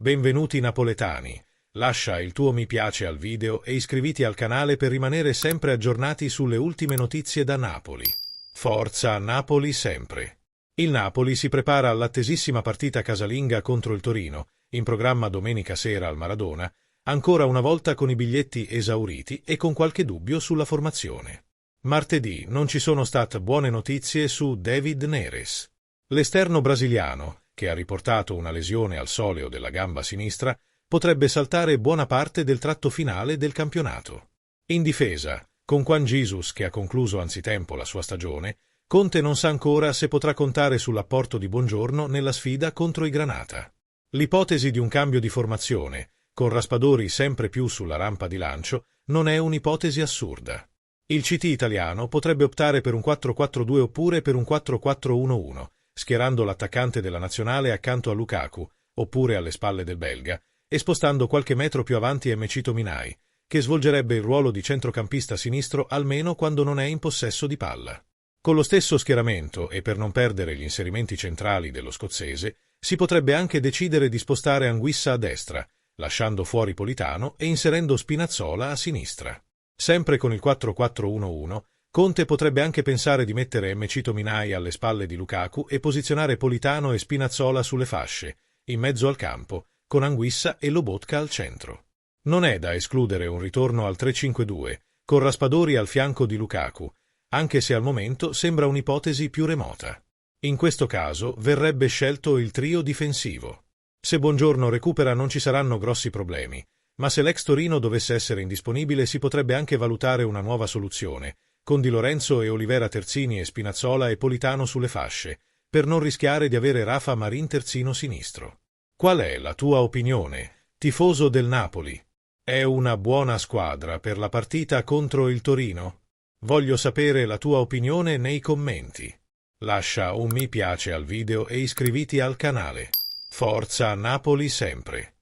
Benvenuti napoletani. Lascia il tuo mi piace al video e iscriviti al canale per rimanere sempre aggiornati sulle ultime notizie da Napoli. Forza Napoli sempre! Il Napoli si prepara all'attesissima partita casalinga contro il Torino, in programma domenica sera al Maradona, ancora una volta con i biglietti esauriti e con qualche dubbio sulla formazione. Martedì non ci sono state buone notizie su David Neres. L'esterno brasiliano, che ha riportato una lesione al soleo della gamba sinistra, potrebbe saltare buona parte del tratto finale del campionato. In difesa, con Juan Jesus che ha concluso anzitempo la sua stagione, Conte non sa ancora se potrà contare sull'apporto di Buongiorno nella sfida contro i Granata. L'ipotesi di un cambio di formazione, con Raspadori sempre più sulla rampa di lancio, non è un'ipotesi assurda. Il CT italiano potrebbe optare per un 4-4-2 oppure per un 4-4-1-1, schierando l'attaccante della nazionale accanto a Lukaku, oppure alle spalle del belga, e spostando qualche metro più avanti MC Tominay, che svolgerebbe il ruolo di centrocampista sinistro almeno quando non è in possesso di palla. Con lo stesso schieramento, e per non perdere gli inserimenti centrali dello scozzese, si potrebbe anche decidere di spostare Anguissa a destra, lasciando fuori Politano e inserendo Spinazzola a sinistra. Sempre con il 4-4-1-1, Conte potrebbe anche pensare di mettere MC Tominay alle spalle di Lukaku e posizionare Politano e Spinazzola sulle fasce, in mezzo al campo, con Anguissa e Lobotka al centro. Non è da escludere un ritorno al 3-5-2, con Raspadori al fianco di Lukaku, anche se al momento sembra un'ipotesi più remota. In questo caso verrebbe scelto il trio difensivo. Se Buongiorno recupera non ci saranno grossi problemi, ma se l'ex Torino dovesse essere indisponibile si potrebbe anche valutare una nuova soluzione, con Di Lorenzo e Olivera terzini e Spinazzola e Politano sulle fasce, per non rischiare di avere Rafa Marin terzino sinistro. Qual è la tua opinione, tifoso del Napoli? È una buona squadra per la partita contro il Torino? Voglio sapere la tua opinione nei commenti. Lascia un mi piace al video e iscriviti al canale. Forza Napoli sempre!